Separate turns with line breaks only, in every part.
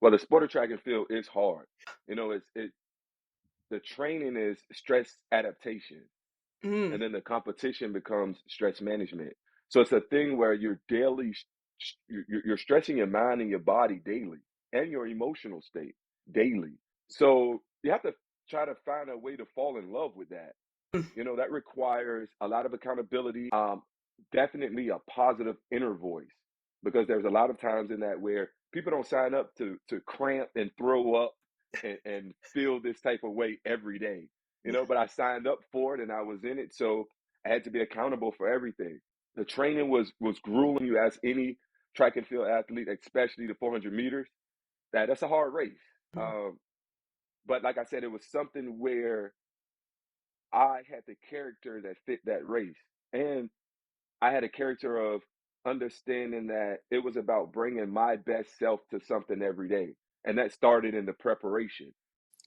Well, the sport of track and field is hard. The training is stress adaptation,
Mm.
and then the competition becomes stress management. So it's a thing where you're stressing your mind and your body daily, and your emotional state daily. So you have to try to find a way to fall in love with that. That requires a lot of accountability, definitely a positive inner voice, because there's a lot of times in that where people don't sign up to cramp and throw up and feel this type of way every day, but I signed up for it and I was in it. So I had to be accountable for everything. The training was grueling. You ask any track and field athlete, especially the 400 meters, that's a hard race. Um, but like I said, it was something where I had the character that fit that race. And I had a character of understanding that it was about bringing my best self to something every day. And that started in the preparation.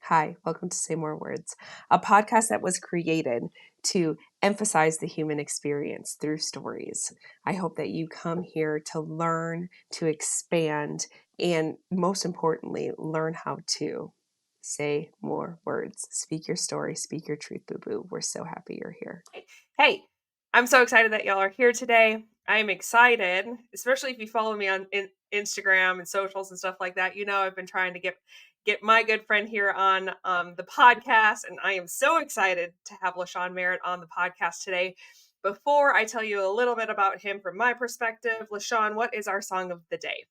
Hi, welcome to Say More Words, a podcast that was created to emphasize the human experience through stories. I hope that you come here to learn, to expand, and most importantly, learn how to say more words. Speak your story, speak your truth, boo boo. We're so happy you're here. Hey, I'm so excited that y'all are here today. I am excited, especially if you follow me on Instagram and socials and stuff like that. I've been trying to get my good friend here on the podcast, and I am so excited to have LaShawn Merritt on the podcast today. Before I tell you a little bit about him from my perspective, LaShawn, what is our song of the day?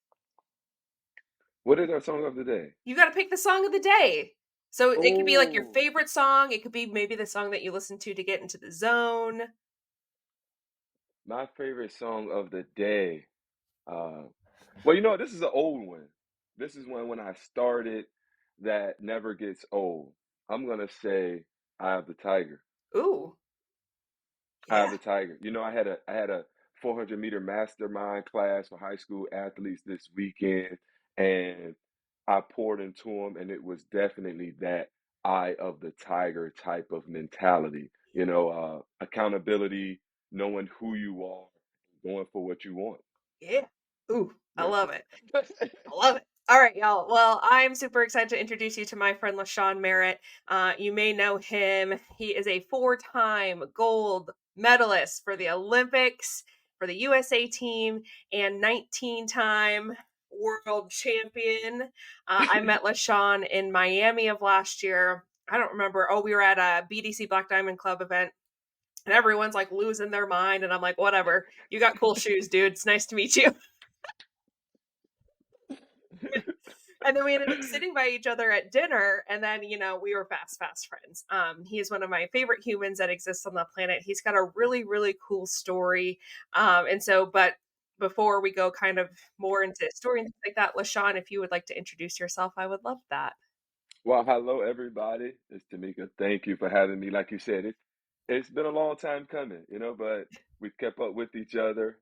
What is our song of the day?
You got to pick the song of the day. So it could be like your
Oh,
favorite song. It could be maybe the song that you listen to get into the zone.
my favorite song of the day. Uh, well, this is an old one. This is one when I started that never gets old. I'm gonna say "Eye of the Tiger."
Ooh,
Eye
yeah.
of the Tiger. I had a 400-meter mastermind class for high school athletes this weekend, and I poured into them, and it was definitely that eye of the tiger type of mentality. Accountability, knowing who you are, going for what you want.
Yeah. Ooh, I
That's
love it. I love it. All right, y'all. Well, I'm super excited to introduce you to my friend LaShawn Merritt. You may know him. He is a four-time gold medalist for the Olympics, for the USA team, and 19-time world champion. I met LaShawn in Miami of last year. I don't remember. Oh, we were at a BDC Black Diamond Club event. And everyone's like losing their mind. And I'm like, whatever. You got cool shoes, dude. It's nice to meet you. And then we ended up sitting by each other at dinner, and then we were fast friends. He is one of my favorite humans that exists on the planet. He's got a really really cool story. But before we go kind of more into story and things like that, LaShawn, if you would like to introduce yourself, I would love that.
Well, hello everybody. It's Tamika. Thank you for having me. Like you said, it's been a long time coming, but we've kept up with each other.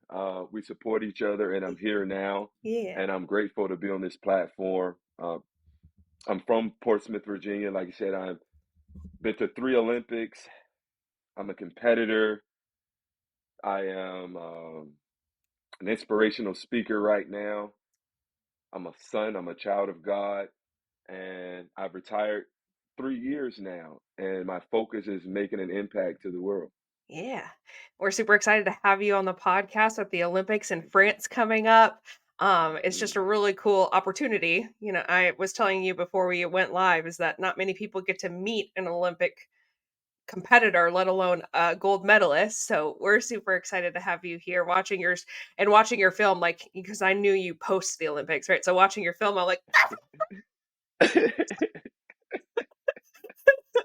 We support each other, and I'm here now,
Yeah.
and I'm grateful to be on this platform. I'm from Portsmouth, Virginia. Like you said, I've been to 3 Olympics. I'm a competitor. I am an inspirational speaker right now. I'm a son. I'm a child of God, and I've retired 3 years now, and my focus is making an impact to the world.
Yeah. We're super excited to have you on the podcast with the Olympics in France coming up. It's just a
Mhm.
really cool opportunity. I was telling you before we went live is that not many people get to meet an Olympic competitor, let alone a gold medalist. So we're super excited to have you here watching yours and watching your film, like because I knew you post the Olympics, right? So watching your film, I'm like,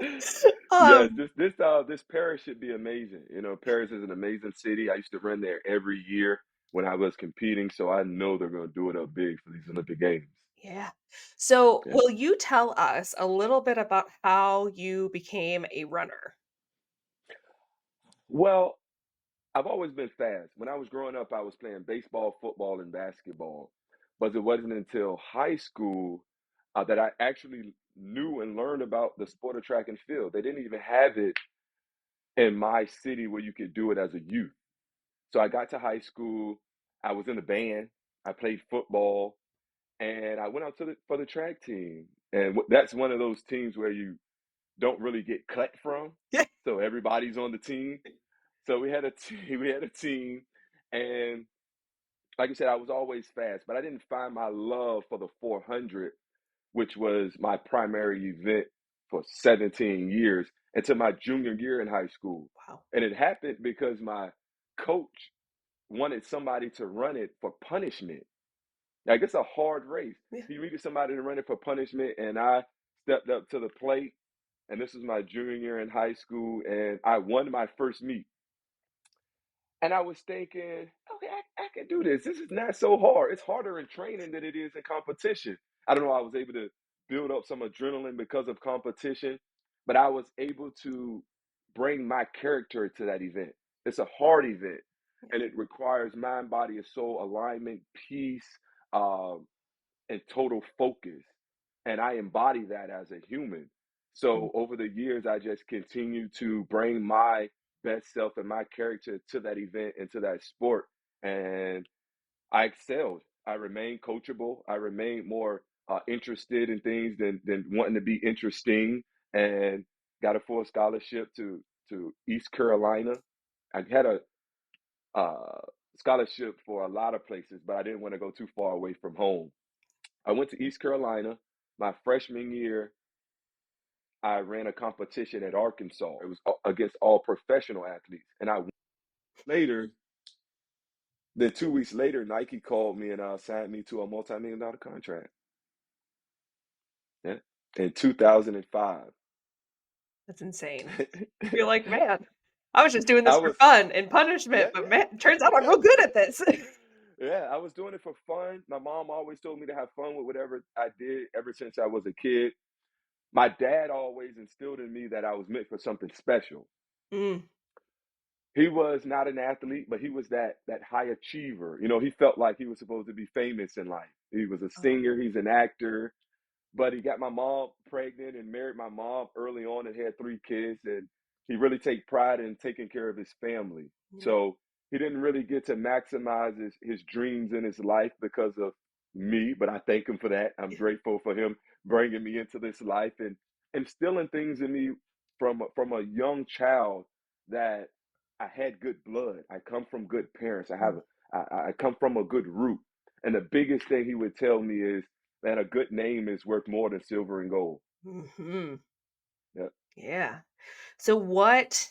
Yes,
um,
this Paris should be amazing. Paris is an amazing city. I used to run there every year when I was competing, so I know they're going to do it up big for these Olympic Games.
yeah. So
Yeah.
will you tell us a little bit about how you became a runner?
Well, I've always been fast. When I was growing up, I was playing baseball, football, and basketball. But it wasn't until high school that I actually knew and learned about the sport of track and field. They didn't even have it in my city where you could do it as a youth. So I got to high school. I was in a band. I played football, and I went out for the track team, and that's one of those teams where you don't really get cut from,
Yeah.
so everybody's on the team. So we had a team, we had a team, and like I said, I was always fast, but I didn't find my love for the 400, which was my primary event for 17 years until my junior year in high school.
Wow.
And it happened because my coach wanted somebody to run it for punishment. Like it's a hard race.
Yeah.
He needed somebody to run it for punishment, and I stepped up to the plate. And this was my junior year in high school, and I won my first meet. And I was thinking, okay, I can do this. This is not so hard. It's harder in training than it is in competition. I don't know. I was able to build up some adrenaline because of competition, but I was able to bring my character to that event. It's a hard event, and it requires mind, body, and soul alignment, peace, um, and total focus. And I embody that as a human.
Mm.
So over the years, I just continue to bring my best self and my character to that event and to that sport. And I excelled. I remained coachable. I remained more interested in things than wanting to be interesting, and got a full scholarship to East Carolina. I had a uh, scholarship for a lot of places, but I didn't want to go too far away from home. I went to East Carolina. My freshman year, I ran a competition at Arkansas. It was against all professional athletes. And I later, then 2 weeks later, Nike called me and signed me to a multi-million-dollar contract. Yeah. In 2005.
That's insane. You're like, man, I was just doing this
I
for
was,
fun and punishment,
yeah,
but
yeah,
man, turns out I'm real good at this.
yeah, I was doing it for fun. My mom always told me to have fun with whatever I did ever since I was a kid. My dad always instilled in me that I was meant for something special.
Mm.
He was not an athlete, but he was that high achiever. You know, he felt like he was supposed to be famous in life. He was a
Oh,
singer, he's an actor, but he got my mom pregnant and married my mom early on and had 3 kids. And he really take pride in taking care of his family.
yeah.
So he didn't really get to maximize his dreams in his life because of me, but I thank him for that. I'm
Yeah.
grateful for him bringing me into this life and instilling things in me from a young child that I had good blood. I come from good parents.
Mm.
I come from a good root. And the biggest thing he would tell me is, man, a good name is worth more than silver and gold.
Mhm.
Yeah.
Yeah. So what,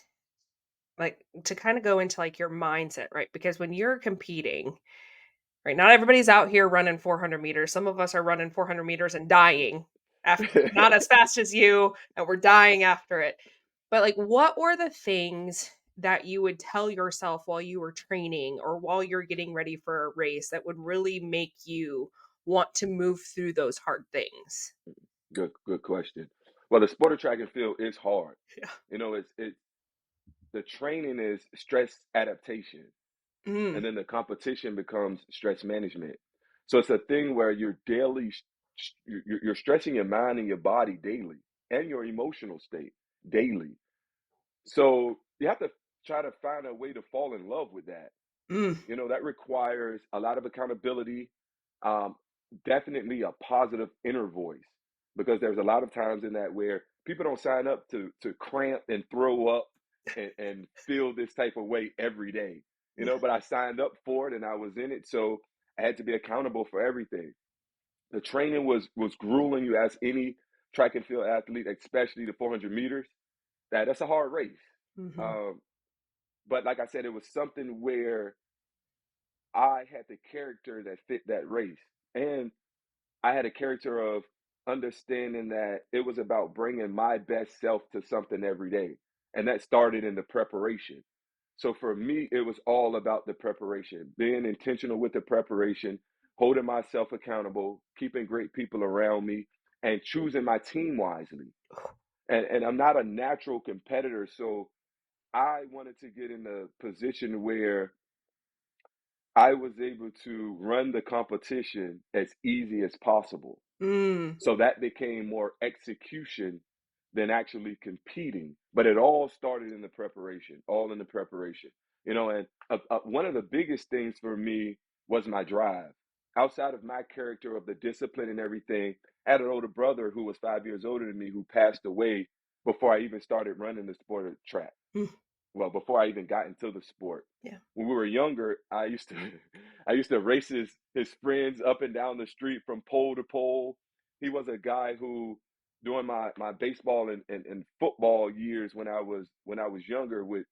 like, to kind of go into like your mindset, right? Because when you're competing, right, not everybody's out here running 400 meters. Some of us are running 400 meters and dying after, not as fast as you, and we're dying after it. But like, what were the things that you would tell yourself while you were training or while you're getting ready for a race that would really make you want to move through those hard things?
Good question. Well, the sport of track and field is hard.
Yeah.
You know, the training is stress adaptation,
Mm.
and then the competition becomes stress management. So it's a thing where you're daily, you're stressing your mind and your body daily, and your emotional state daily. So you have to try to find a way to fall in love with that.
Mm.
You know, that requires a lot of accountability, um, definitely a positive inner voice, because there's a lot of times in that where people don't sign up to cramp and throw up and feel this type of way every day. You
Yeah.
know, but I signed up for it and I was in it, so I had to be accountable for everything. The training was grueling. You ask any track and field athlete, especially the 400 meters, that's a hard race.
Mhm.
Um, but like I said, it was something where I had the character that fit that race. And I had a character of understanding that it was about bringing my best self to something every day. And that started in the preparation. So for me, it was all about the preparation, being intentional with the preparation, holding myself accountable, keeping great people around me, and choosing my team wisely. And I'm not a natural competitor. So I wanted to get in a position where I was able to run the competition as easy as possible.
Mm.
So that became more execution than actually competing. But it all started in the preparation, all in the preparation. You know, and one of the biggest things for me was my drive. outside of my character of the discipline and everything, I had an older brother who was 5 years older than me who passed away before I even started running the sport of track.
Mm.
Well, before I even got into the sport.
Yeah.
When we were younger, I used to I used to race his friends up and down the street from pole to pole. He was a guy who during my baseball and football years when I was younger would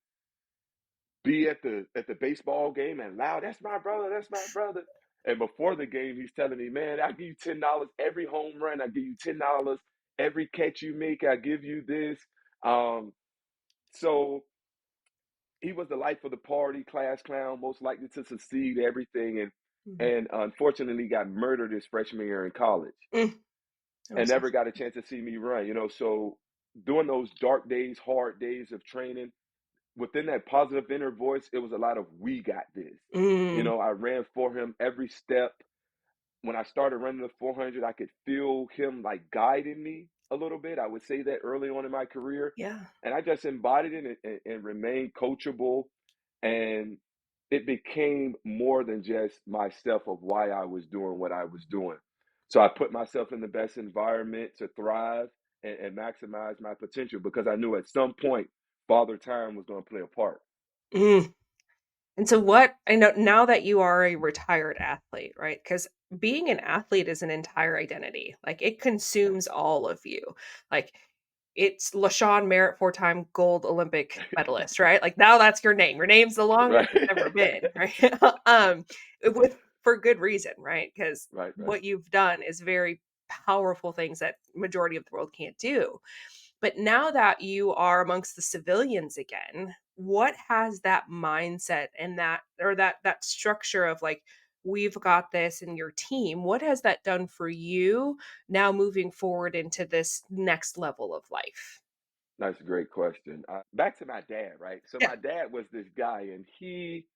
be at the baseball game and loud, that's my brother, that's my brother. And before the game, he's telling me, man, I give you $10 every home run. I give you $10 every catch you make. I give you this. Um, so he was the life of the party, class clown, most likely to succeed, everything.
Mhm.
And unfortunately got murdered his freshman year in college
Mm. I'm
and
so
never got a chance to see me run, you know. So during those dark days, hard days of training, within that positive inner voice, it was a lot of we got this. You
Mm.
know, I ran for him every step. When I started running the 400, I could feel him like guiding me a little bit. I would say that early on in my career.
Yeah.
And I just embodied it and remained coachable. And it became more than just myself of why I was doing what I was doing. So I put myself in the best environment to thrive and maximize my potential because I knew at some point Father Time was going to play a part.
Mm. And so what I know now that you are a retired athlete, right? Because being an athlete is an entire identity. Like it
Yeah.
consumes all of you. Like it's LaShawn Merritt, four-time gold Olympic medalist, right? Like now that's your name. Your name's the longest
Right.
it's ever been, right? um, with for good reason, right? Because
Right, right.
what you've done is very powerful things that majority of the world can't do. But now that you are amongst the civilians again, what has that mindset and that or that structure of like we've got this in your team, what has that done for you now moving forward into this next level of life?
That's a great question. Back to my dad, right? So
Yeah.
my dad was this guy, and he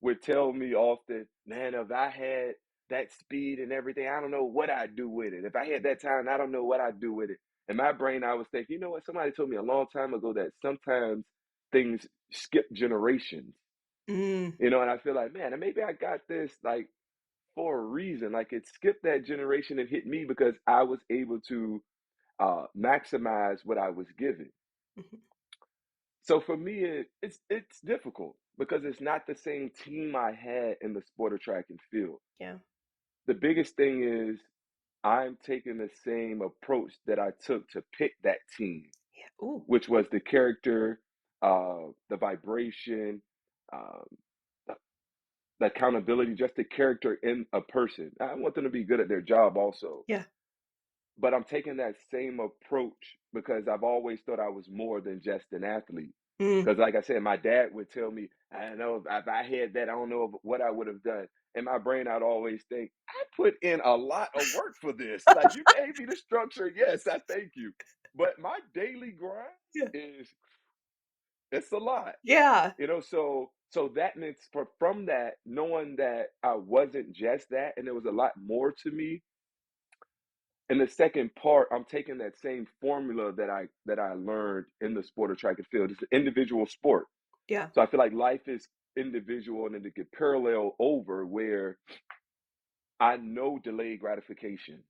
would tell me often, "Man, if I had that speed and everything, I don't know what I'd do with it. If I had that time, I don't know what I'd do with it." In my brain, I was thinking, you know what? Somebody told me a long time ago that sometimes things skip generations,
Mm,
you know. And I feel like, man, and maybe I got this like for a reason. Like it skipped that generation and hit me because I was able to maximize what I was given.
mhm,
So for me, it's difficult because it's not the same team I had in the sport of track and field.
yeah.
The biggest thing is I'm taking the same approach that I took to pick that team,
Yeah. Ooh.
which was the character, the vibration, um, the accountability, just the character in a person. I want them to be good at their job also.
Yeah.
But I'm taking that same approach because I've always thought I was more than just an athlete.
Mm.
Because, like I said, my dad would tell me, I know if I had that, I don't know what I would have done. In my brain, I'd always think, I put in a lot of work for this. Like, you gave me the structure. Yes, I thank you. But my daily grind
Yeah.
is, it's a lot.
Yeah.
You know, so that means from that, knowing that I wasn't just that, and there was a lot more to me, in the second part, I'm taking that same formula that I learned in the sport of track and field. It's an individual sport.
Yeah.
So I feel like life is individual and then it could parallel over where I know delayed gratification.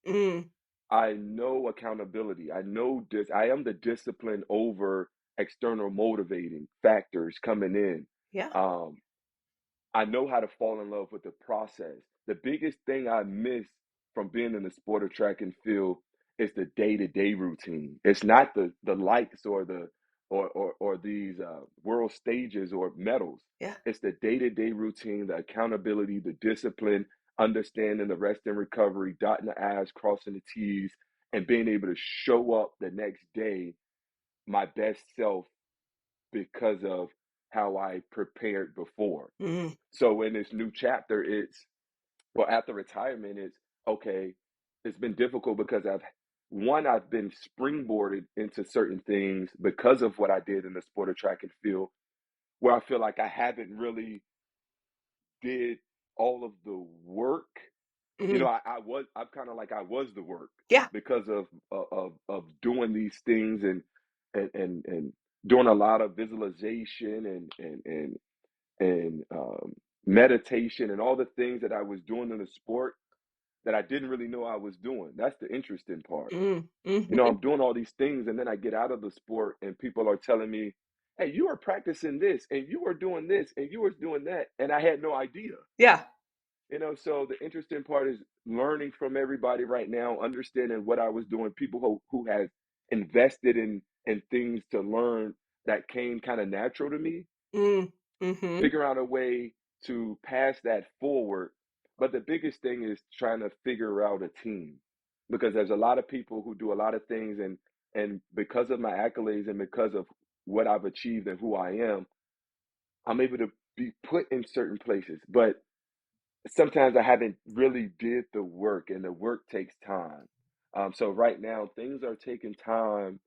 Mm.
I know accountability. I know this. I am the discipline over external motivating factors coming in.
Yeah.
Um, I know how to fall in love with the process. The biggest thing I miss from being in the sport of track and field is the day-to-day routine. It's not the likes or the or these world stages or medals.
Yeah.
It's the day-to-day routine, the accountability, the discipline, understanding the rest and recovery, dotting the I's, crossing the T's, and being able to show up the next day my best self because of how I prepared before.
Mm.
So in this new chapter, it's well after retirement, it's okay. It's been difficult because I've been springboarded into certain things because of what I did in the sport of track and field, where I feel like I haven't really did all of the work. You know,
Mm.
I'm kind of like I was the work
Yeah.
because of doing these things and doing a lot of visualization and meditation and all the things that I was doing in the sport that I didn't really know I was doing. That's the interesting part.
Mm,
You know,
mhm.
I'm doing all these things and then I get out of the sport and people are telling me, "Hey, you are practicing this and you are doing this and you are doing that." And I had no idea.
Yeah.
You know, so the interesting part is learning from everybody right now, understanding what I was doing, people who had invested in things to learn that came kind of natural to me,
Mm, mhm.
figure out a way to pass that forward. But the biggest thing is trying to figure out a team because there's a lot of people who do a lot of things and because of my accolades and because of what I've achieved and who I am, I'm able to be put in certain places. But sometimes I haven't really did the work and the work takes time. So right now things are taking time,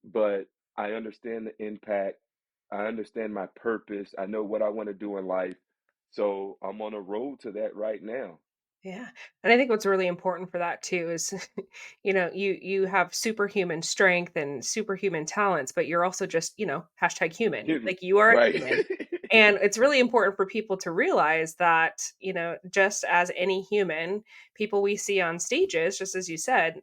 but I understand the impact. I understand my purpose. I know what I want to do in life. So I'm on a road to that right now.
Yeah. And I think what's really important for that too is, you have superhuman strength and superhuman talents, but you're also just, hashtag human.
Human.
Like you are a
Right.
human. And it's really important for people to realize that, just as any human, people we see on stages, just as you said,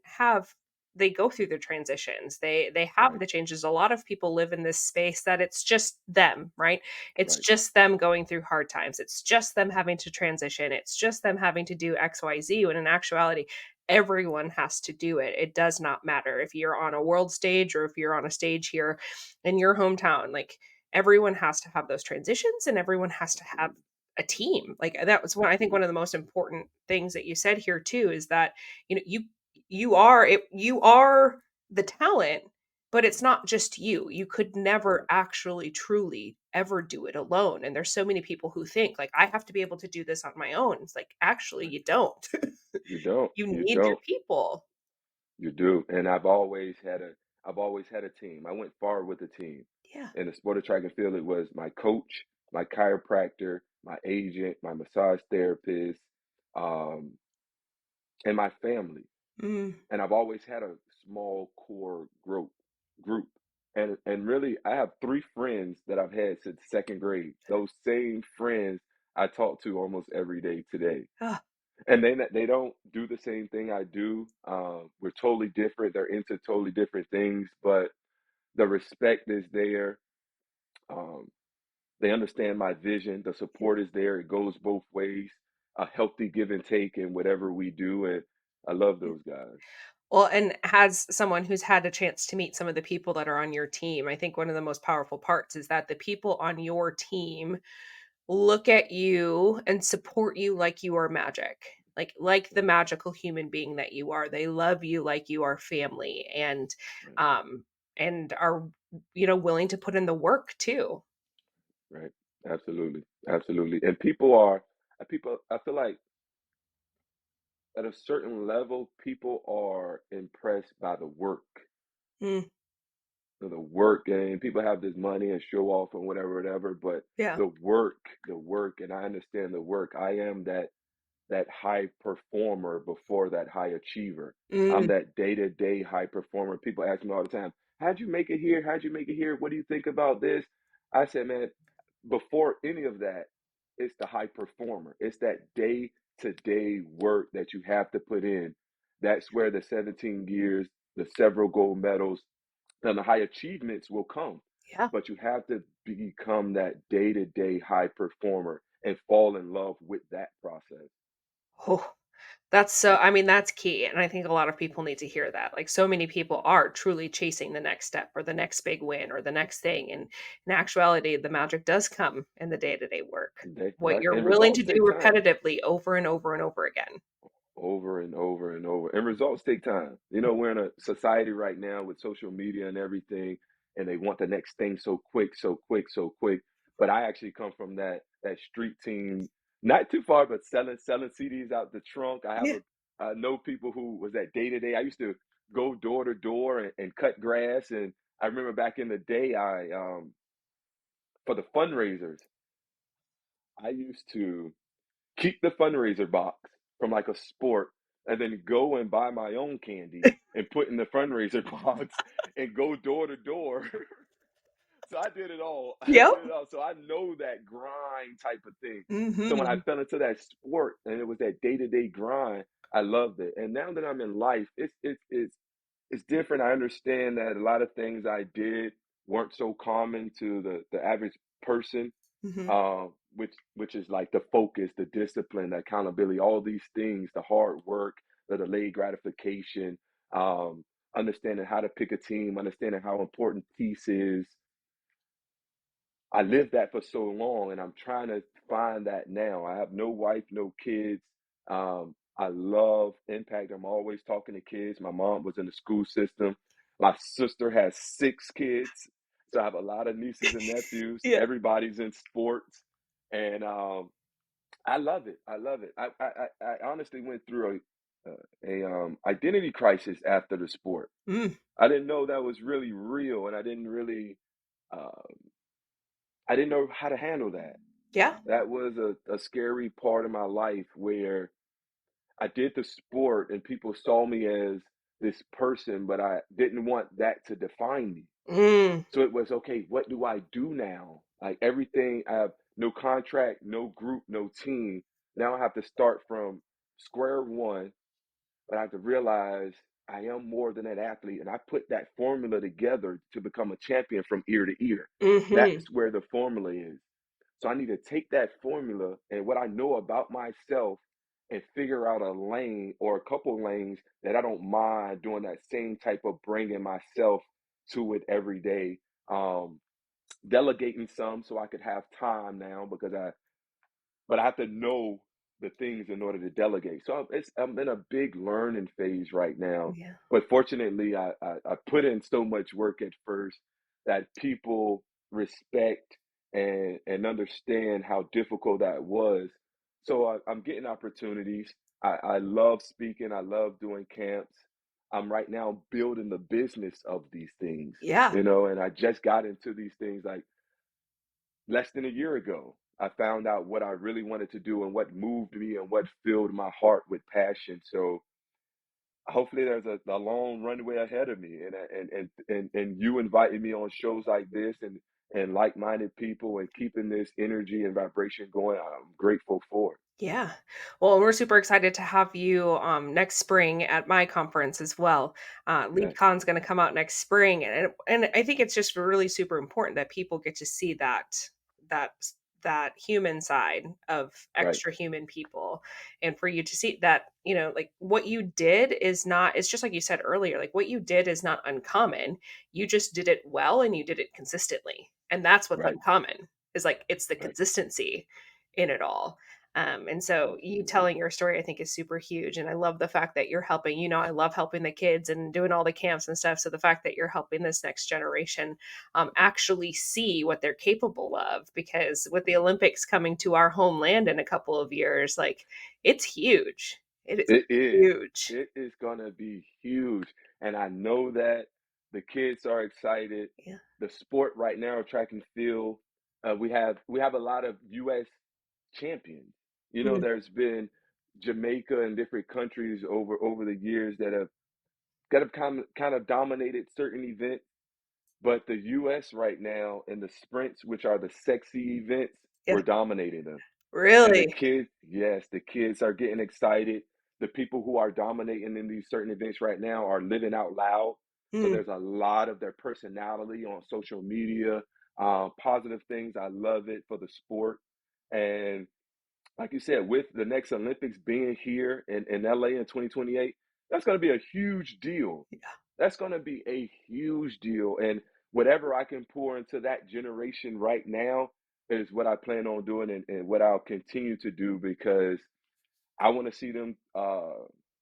they go through their transitions. They have
Right.
the changes. A lot of people live in this space that it's just them, right? It's
Right.
just them going through hard times. It's just them having to transition. It's just them having to do XYZ when in actuality everyone has to do it. It does not matter if you're on a world stage or if you're on a stage here in your hometown. Like everyone has to have those transitions and everyone has to have
Absolutely.
a team. Like that was one I think one of
Absolutely.
the most important things that you said here too is that you are the talent, but it's not just you. You could never
Right.
actually truly ever do it alone. And there's so many people who think like I have to be able to do this on my own. It's like actually
Right.
you don't.
You don't.
You
You
need your
don't.
people.
You do. And I've always had a team. I went far with a team.
Yeah.
In the sport of track and field, it was my coach, my chiropractor, my agent, my massage therapist, um, and my family.
Mm,
And I've always had a small core group. And really I have three friends that I've had since second grade. Those same friends I talk to almost every day today.
ah,
And they don't do the same thing I do. We're totally different. They're into totally different things, but the respect is there. Um, they understand my vision. The
yeah.
support is there. It goes both ways. A healthy give and take in whatever we do, and I love those guys.
Well, and as someone who's had a chance to meet some of the people that are on your team, I think one of the most powerful parts is that the people on your team look at you and support you like you are magic. Like the
Right,
magical human being that you are. They love you like you are family
right,
um and are willing to put in the work too.
right. Absolutely, absolutely. And people. I feel like at a certain level, people are impressed by the work.
Mm,
The work and people have this money and show off and whatever, whatever. But
yeah.
the work, and I understand the work. I am that high performer before that high achiever. I'm
Mm,
that day-to-day high performer. People ask me all the time, "How'd you make it here? How'd you make it here? What do you think about this?" I said, "Man, before any of that, it's the high performer. It's that day-to-day work that you have to put in. That's where the 17 years, the several gold medals, and the high achievements will come.
yeah.
But you have to become that day-to-day high performer and fall in love with that process."
Oh, that's so I mean, that's key, and I think a lot of people need to hear that. Like, so many people are truly chasing the next step or the next big win or the next thing, and in actuality, the magic does come in the day-to-day work. What
Right?
you're
And
willing to
results
do
take time.
repetitively over and over and over again.
Over and over and over. And results take time. You know, we're in a society right now with social media and everything, and they want the next thing so quick, so quick, so quick. But I actually come from that street team, not too far, but selling CDs out the trunk.
Yeah.
I know people who was that day to day. I used to go door to door and cut grass. And I remember back in the day, I for the fundraisers, I used to keep the fundraiser box from like a sport and then go and buy my own candy and put in the fundraiser box and go door to door So I did it all. I did
Yep.
it all. So I know that grind type of thing. So when I
Mhm.
fell into that sport and it was that day to day grind, I loved it. And now that I'm in life, it's different. I understand that a lot of things I did weren't so common to the average person,
Mhm.
which is like the focus, the discipline, the accountability, all these things, the hard work, the delayed gratification, um, understanding how to pick a team, understanding how important peace is. I lived that for so long, and I'm trying to find that now. I have no wife, no kids. I love impact. I'm always talking to kids. My mom was in the school system. My sister has 6 kids, so I have a lot of nieces and nephews.
Yeah.
Everybody's in sports, and I love it. I love it. I honestly went through a identity crisis after the sport.
Mm.
I didn't know that was really real, and uh, I didn't know how to handle that.
Yeah.
That was a scary part of my life where I did the sport and people saw me as this person, but I didn't want that to define me.
Mm.
So it was okay, what do I do now? Like everything, I have no contract, no group, no team. Now I have to start from square one, but I have to realize I am more than an athlete. And I put that formula together to become a champion from ear to ear.
Mhm.
That's where the formula is. So I need to take that formula and what I know about myself and figure out a lane or a couple lanes that I don't mind doing that same type of bringing myself to it every day. Um, Delegating some so I could have time now because I have to know the things in order to delegate. So I'm in a big learning phase right now.
Yeah.
But fortunately, I put in so much work at first that people respect and understand how difficult that was. So I'm getting opportunities. I love speaking. I love doing camps. I'm right now building the business of these things,
Yeah.
and I just got into these things like less than a year ago. I found out what I really wanted to do and what moved me and what filled my heart with passion. So hopefully there's a long runway ahead of me and you inviting me on shows like this and like-minded people and keeping this energy and vibration going. I'm grateful for it.
Yeah. Well, we're super excited to have you next spring at my conference as well.
Yes,
LeapCon's going to come out next spring, and I think it's just really super important that people get to see that that human side of
right,
extra human people, and for you to see that, like what you did is not. It's just like you said earlier, like what you did is not uncommon. You just did it well, and you did it consistently, and that's what's
right,
uncommon. Is like it's the
right.
consistency in it all. And so you
Absolutely.
telling your story, I think, is super huge. And I love the fact that you're helping, I love helping the kids and doing all the camps and stuff. So the fact that you're helping this next generation actually see what they're capable of, because with the Olympics coming to our homeland in a couple of years, like it's huge. It is
It is.
huge.
It is gonna be huge, and I know that the kids are excited.
Yeah.
The sport right now, track and field, we have a lot of U.S. champions.
Mm,
There's been Jamaica and different countries over the years that have kind of dominated certain events, but the U.S. right now in the sprints, which are the sexy events,
yeah.
we're dominating them. And the
Really?
kids, yes, the kids are getting excited. The people who are dominating in these certain events right now are living out loud. So
Mm,
there's a lot of their personality on social media, positive things. I love it for the sport. And like you said, with the next Olympics being here in LA in 2028, that's going to be a huge deal.
yeah.
That's going to be a huge deal. And whatever I can pour into that generation right now is what I plan on doing and what I'll continue to do because I want to see them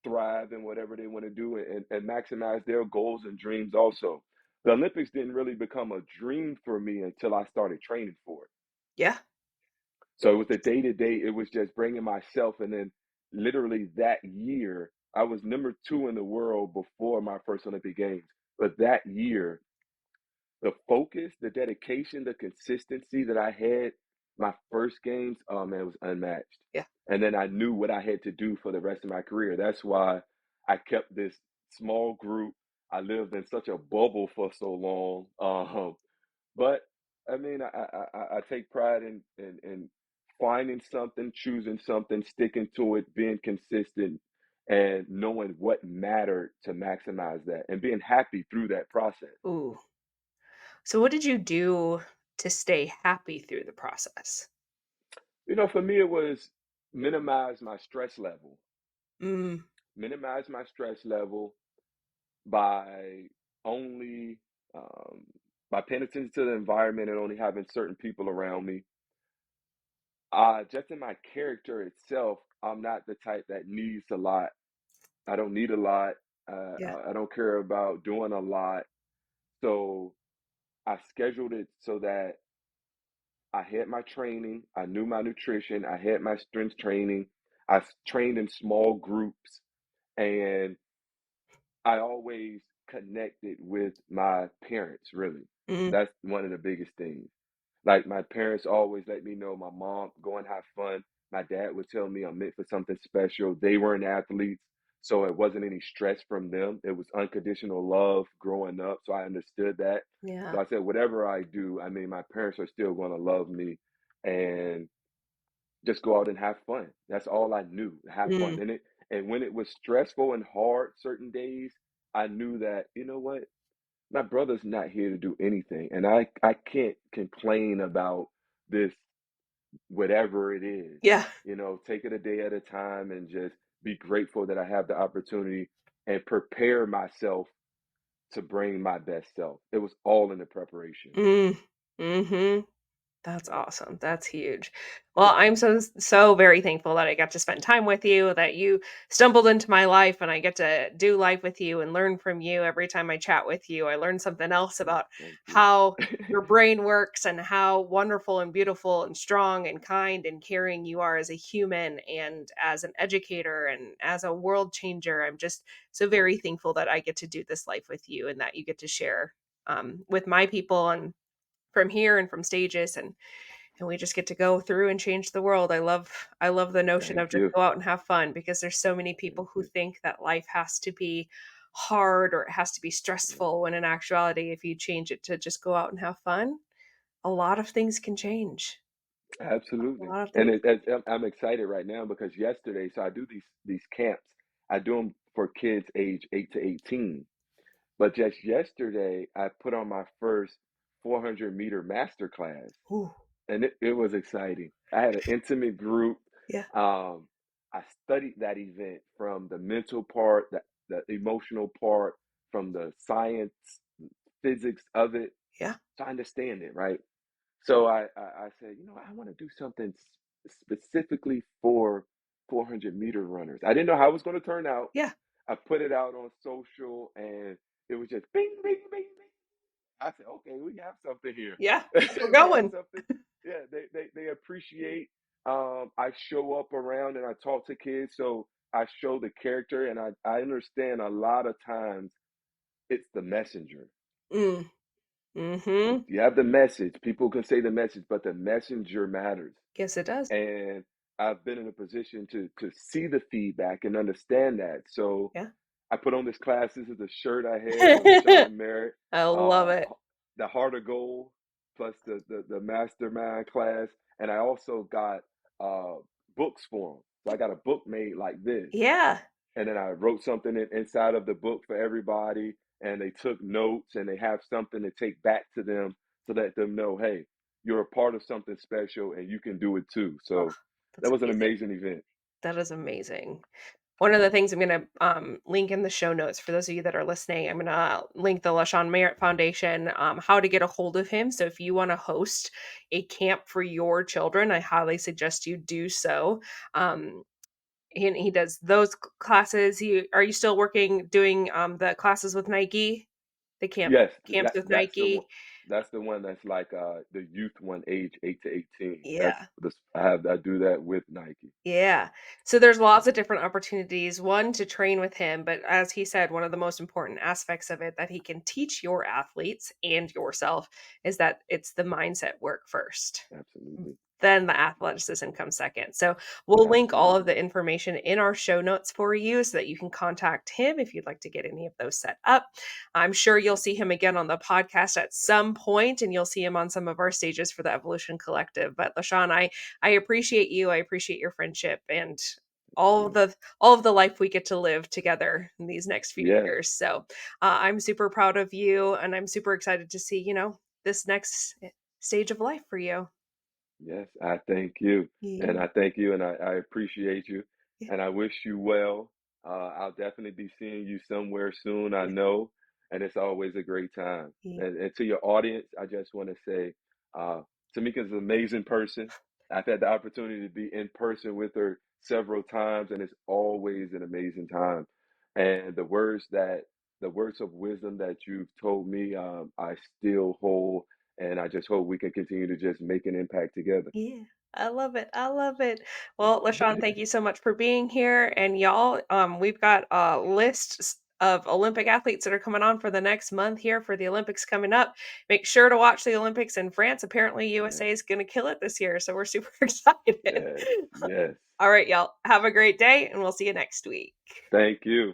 thrive in whatever they want to do and maximize their goals and dreams also. The Olympics didn't really become a dream for me until I started training for it.
Yeah.
So it was the day to day, it was just bringing myself. And then literally that year, I was number 2 in the world before my first Olympic Games. But that year, the focus, the dedication, the consistency that I had my first games, oh man, it was unmatched.
Yeah.
And then I knew what I had to do for the rest of my career. That's why I kept this small group. I lived in such a bubble for so long. But I mean, I take pride in finding something, choosing something, sticking to it, being consistent, and knowing what mattered to maximize that, and being happy through that process.
Ooh. So what did you do to stay happy through the process?
For me, it was minimize my stress level,
Mm,
minimize my stress level by only um, by paying attention to the environment and only having certain people around me. Just in my character itself, I'm not the type that needs a lot. I don't need a lot.
yeah.
I don't care about doing a lot. So I scheduled it so that I had my training. I knew my nutrition. I had my strength training. Trained in small groups, and I always connected with my parents, really.
Mm,
That's one of the biggest things. Like, my parents always let me know, my mom, go and have fun. My dad would tell me I'm meant for something special. They weren't athletes, so it wasn't any stress from them. It was unconditional love growing up. So I understood that.
yeah.
So I said, whatever I do, I mean, my parents are still going to love me and just go out and have fun. That's all I knew, have
Mm,
fun. And when it was stressful and hard certain days, I knew that, what? My brother's not here to do anything. And I can't complain about this, whatever it is.
yeah.
Take it a day at a time and just be grateful that I have the opportunity and prepare myself to bring my best self. It was all in the preparation.
Mm, mhm. That's awesome. That's huge. Well, I'm so very thankful that I got to spend time with you, that you stumbled into my life and I get to do life with you and learn from you every time I chat with you. I learn something else about
Thank you.
how your brain works and how wonderful and beautiful and strong and kind and caring you are as a human and as an educator and as a world changer. I'm just so very thankful that I get to do this life with you and that you get to share with my people and from here and from stages and we just get to go through and change the world. I love the notion of
Thank
just
you.
go out and have fun because there's so many
Thank
people who
you.
think that life has to be hard or it has to be
Yeah,
stressful when in actuality if you change it to just go out and have fun, a lot of things can change. A
absolutely.
lot of
And
things.
I'm excited right now because yesterday, so I do these camps. I do them for kids age 8 to 18. But just yesterday, I put on my first 400-meter master class,
Ooh,
and it was exciting. I had an intimate group.
yeah,
Um, I studied that event from the mental part, the emotional part, from the science, physics of it.
yeah,
So I understand it, right? So I said, I want to do something specifically for 400-meter runners. I didn't know how it was going to turn out.
yeah,
I put it out on social, and it was just bing, bing, bing, bing. I said, okay, we have something here.
yeah. We're
We have
going.
something. Yeah, they appreciate. I show up around and I talk to kids, so I show the character, and I understand a lot of times it's the messenger.
Mm, mm-hmm.
You have the message. People can say the message, but the messenger matters.
Yes, it does.
And I've been in a position to see the feedback and understand that. So
Yeah.
I put on this class. This is a shirt I had, the LaShawn Merritt,
I love it.
the Heart of Gold, plus the Mastermind class, and I also got uh, books for them. So I got a book made like this,
Yeah.
and then I wrote something inside of the book for everybody, and they took notes, and they have something to take back to them to let them know, hey, you're a part of something special, and you can do it too.
Oh,
So
that's
that was an
amazing.
amazing event.
That is amazing. One of the things I'm gonna link in the show notes for those of you that are listening, I'm gonna link the LaShawn Merritt Foundation, how to get a hold of him. So if you want to host a camp for your children, I highly suggest you do so. Um, he does those classes. Are you still doing the classes with Nike, the
Yes,
camps with
that's the one.
Nike?
That's the one that's like the youth one, age 8 to 18. That's
Yeah.
this. I do that with Nike.
Yeah. So there's lots of different opportunities, one to train with him, but as he said, one of the most important aspects of it that he can teach your athletes and yourself is that it's the mindset work first.
Absolutely.
then the athleticism comes second. So we'll link all of
Absolutely.
the information in our show notes for you so that you can contact him if you'd like to get any of those set up. I'm sure you'll see him again on the podcast at some point, and you'll see him on some of our stages for the Evolution Collective. But LaShawn, I appreciate you. I appreciate your friendship and
Yeah.
all of the life we get to live together in these next few
Yes.
years. So I'm super proud of you, and I'm super excited to see, this next stage of life for you.
Yes, I thank you.
Yeah.
And I thank you and I appreciate you.
Yeah.
And I wish you well. I'll definitely be seeing you somewhere soon, I
Yeah.
know. And it's always a great time.
Yeah.
And to your audience, I just want to say, uh, Tamika's an amazing person. I've had the opportunity to be in person with her several times, and it's always an amazing time. And the words of wisdom that you've told me, I still hold, and I just hope we can continue to just make an impact together.
Yeah. I love it. I love it. Well, LaShawn, thank you so much for being here. And y'all, we've got a list of Olympic athletes that are coming on for the next month here for the Olympics coming up. Make sure to watch the Olympics in France. Apparently,
Yes,
USA is going to kill it this year. So we're super excited.
yes, yes.
All right, y'all. Have a great day, and we'll see you next week.
Thank you.